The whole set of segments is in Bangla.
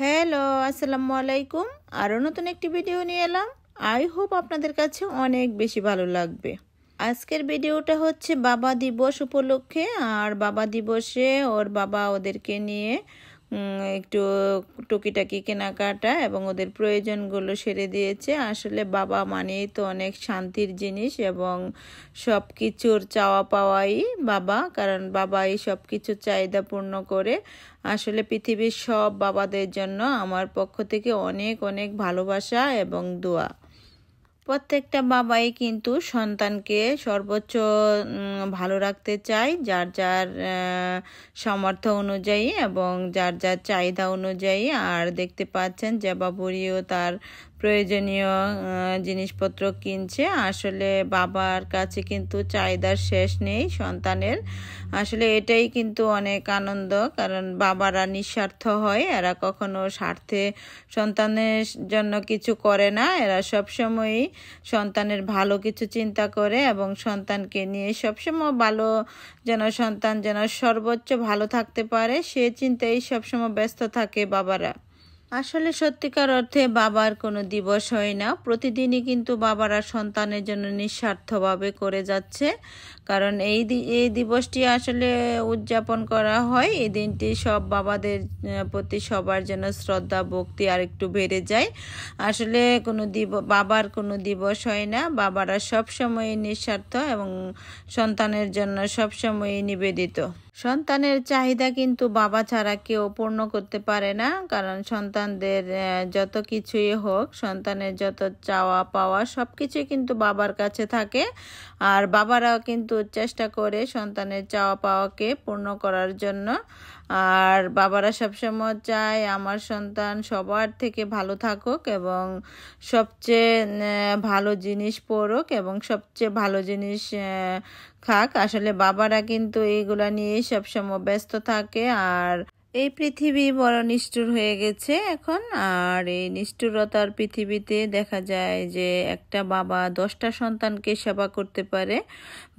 হ্যালো, আসসালামু আলাইকুম। আরও নতুন একটি ভিডিও নিয়ে এলাম। আই হোপ আপনাদের কাছে অনেক বেশি ভালো লাগবে। আজকের ভিডিওটা হচ্ছে বাবা দিবস উপলক্ষে। আর বাবা দিবসে ওর বাবা ওদেরকে নিয়ে একটু টুকিটাকি কেনাকাটা এবং ওদের প্রয়োজনগুলো সেরে দিয়েছে। আসলে বাবা মানেই তো অনেক শান্তির জিনিস এবং সব কিছুর চাওয়া পাওয়াই বাবা, কারণ বাবাই সব কিছুর চাহিদা পূর্ণ করে। আসলে পৃথিবীর সব বাবাদের জন্য আমার পক্ষ থেকে অনেক অনেক ভালোবাসা এবং দোয়া। প্রত্যেকটা বাবাই কিন্তু সন্তানকে সর্বোচ্চ ভালো রাখতে চায়, যার যার সামর্থ্য অনুযায়ী এবং যার যার চাহিদা অনুযায়ী। আর দেখতে পাচ্ছেন যে বাবুরিও তার প্রয়োজনীয় জিনিসপত্র কিনছে। আসলে বাবার কাছে কিন্তু চাহিদার শেষ নেই সন্তানের। আসলে এটাই কিন্তু অনেক আনন্দ, কারণ বাবারা নিঃস্বার্থ হয়, এরা কখনো স্বার্থে সন্তানের জন্য কিছু করে না। এরা সবসময়ই সন্তানের ভালো কিছু চিন্তা করে এবং সন্তানকে নিয়ে সবসময় ভালো, যেন সন্তান যেন সর্বোচ্চ ভালো থাকতে পারে সে চিন্তায় সবসময় ব্যস্ত থাকে বাবারা। আসলে সত্যিকার অর্থে বাবার কোনো দিবস হয় না, প্রতিদিনই কিন্তু বাবারা সন্তানের জন্য নিঃস্বার্থভাবে করে যাচ্ছে। কারণ এই দিবসটি আসলে উদযাপন করা হয়, এই দিনটি সব বাবাদের প্রতি সবার জন্য শ্রদ্ধা ভক্তি আর একটু বেড়ে যায়। আসলে বাবার কোনো দিবস হয় না, বাবারা সবসময় নিঃস্বার্থ এবং সন্তানের জন্য সবসময় নিবেদিত। সন্তানের চাহিদা কিন্তু বাবা ছাড়া কেউ পূর্ণ করতে পারে না, কারণ সন্তানদের যত কিছুই হোক, সন্তানের যত চাওয়া পাওয়া সব কিছুই কিন্তু বাবার কাছে থাকে। আর বাবারাও কিন্তু চেষ্টা করে সন্তানের চাওয়া পাওয়াকে পূর্ণ করার জন্য। আর বাবারা সবসময় চায় আমার সন্তান সবার থেকে ভালো থাকুক এবং সবচেয়ে ভালো জিনিস পড়ুক এবং সবচেয়ে ভালো জিনিস খাক। আসলে বাবারা কিন্তু এইগুলা নিয়েই সবসময় ব্যস্ত থাকে। আর এই পৃথিবী বড় নিষ্ঠুর হয়ে গেছে এখন। আর এই নিষ্ঠুরতার পৃথিবীতে দেখা যায় যে একটা বাবা 10টা সন্তানকে সেবা করতে পারে,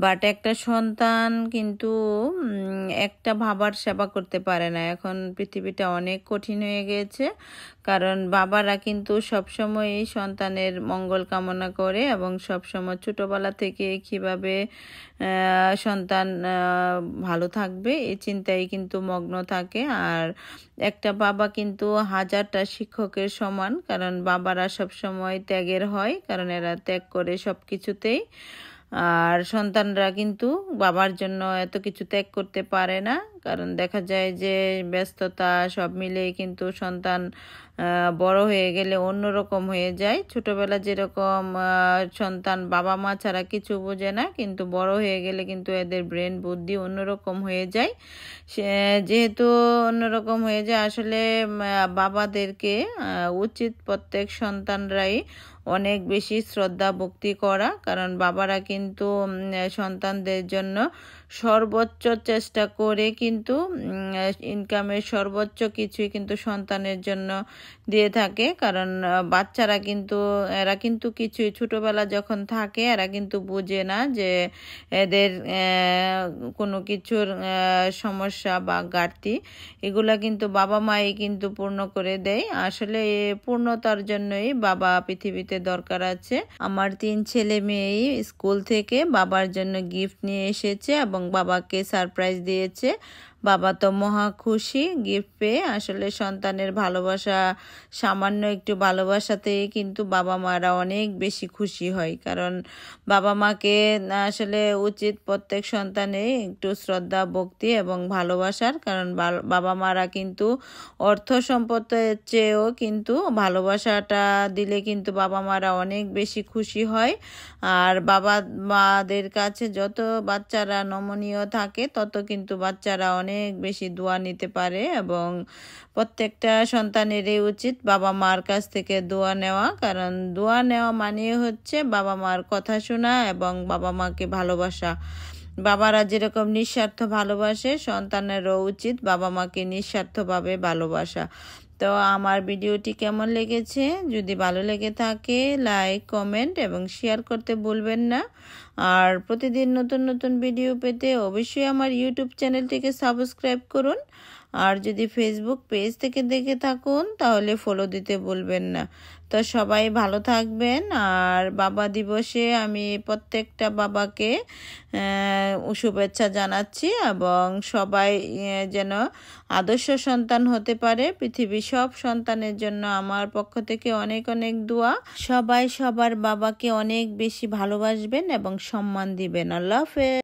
বাট একটা সন্তান কিন্তু একটা বাবার সেবা করতে পারে না। এখন পৃথিবীটা অনেক কঠিন হয়ে গেছে, কারণ বাবারা কিন্তু সবসময় সন্তানের মঙ্গল কামনা করে এবং সবসময় ছোটোবেলা থেকে কিভাবে সন্তান ভালো থাকবে এই চিন্তায় কিন্তু মগ্ন থাকে। আর একটা বাবা কিন্তু 1000টা শিক্ষকের সমান, কারণ বাবারা সবসময় ত্যাগের হয়, কারণ এরা ত্যাগ করে সব কিছুতেই। আর সন্তানরা কিন্তু বাবার জন্য এত কিছু ত্যাগ করতে পারে না, কারণ দেখা যায় যে ব্যস্ততা সব মিলেই কিন্তু সন্তান বড় হয়ে গেলে অন্যরকম হয়ে যায়। ছোটবেলা যেরকম সন্তান বাবা মা ছাড়া কিছু বোঝে না, কিন্তু বড় হয়ে গেলে কিন্তু এদের ব্রেন বুদ্ধি অন্যরকম হয়ে যায়। যেহেতু অন্যরকম হয়ে যায়, আসলে বাবাদেরকে উচিত প্রত্যেক সন্তানরাই অনেক বেশি শ্রদ্ধা ভক্তি করা, কারণ বাবারা কিন্তু সন্তানদের জন্য সর্বোচ্চ চেষ্টা করে কিন্তু ইনকামের সর্বোচ্চ কিছুই কিন্তু সন্তানের জন্য দিয়ে থাকে। কারণ বাচ্চারা কিন্তু এরা কিন্তু কিছুই ছোটোবেলা যখন থাকে এরা কিন্তু বুঝে না যে এদের কোনো কিছুর সমস্যা বা ঘাটতি, এগুলা কিন্তু বাবা মাই কিন্তু পূর্ণ করে দেয়। আসলে পূর্ণতার জন্যই বাবা পৃথিবীতে দরকার আছে। আমার 3 ছেলে মেয়েই স্কুল থেকে বাবার জন্য গিফট নিয়ে এসেছে এবং বাবাকে সারপ্রাইজ দিয়েছে। বাবা তো মহা খুশি গিফট পেয়ে। আসলে সন্তানের ভালোবাসা, সামান্য একটু ভালোবাসাতেই কিন্তু বাবা মারা অনেক বেশি খুশি হয়, কারণ বাবা মাকে আসলে উচিত প্রত্যেক সন্তানে একটু শ্রদ্ধা ভক্তি এবং ভালোবাসার, কারণ বাবা মারা কিন্তু অর্থ সম্পদের চেয়েও কিন্তু ভালোবাসাটা দিলে কিন্তু বাবা মারা অনেক বেশি খুশি হয়। আর বাবা মাদের কাছে যত বাচ্চারা নমনীয় থাকে তত কিন্তু বাচ্চারা অনেক বেশি দোয়া নিতে পারে এবং প্রত্যেকটা সন্তানেরই উচিত বাবা মার কাছ থেকে দোয়া নেওয়া, কারণ দোয়া নেওয়া মানে হচ্ছে বাবা মার কথা শোনা এবং বাবা মাকে ভালোবাসা। বাবারা যেরকম নিঃস্বার্থ ভালোবাসে, সন্তানেরও উচিত বাবা মাকে নিঃস্বার্থভাবে ভালোবাসা। তো আমার ভিডিওটি কেমন লেগেছে, যদি ভালো লেগে থাকে লাইক কমেন্ট এবং শেয়ার করতে ভুলবেন না। আর প্রতিদিন নতুন নতুন ভিডিও পেতে অবশ্যই আমার ইউটিউব চ্যানেলটিকে সাবস্ক্রাইব করুন। আর যদি ফেসবুক পেজ থেকে দেখে থাকুন তাহলে ফলো দিতে ভুলবেন না। তো সবাই ভালো থাকবেন। আর বাবা দিবসে আমি প্রত্যেকটা বাবাকে শুভেচ্ছা জানাচ্ছি এবং সবাই যেন আদর্শ সন্তান হতে পারে। পৃথিবীর সব সন্তানের জন্য আমার পক্ষ থেকে অনেক অনেক দোয়া। সবাই সবার বাবাকে অনেক বেশি ভালোবাসবেন এবং সম্মান দিবেন। আল্লাহ হাফেজ।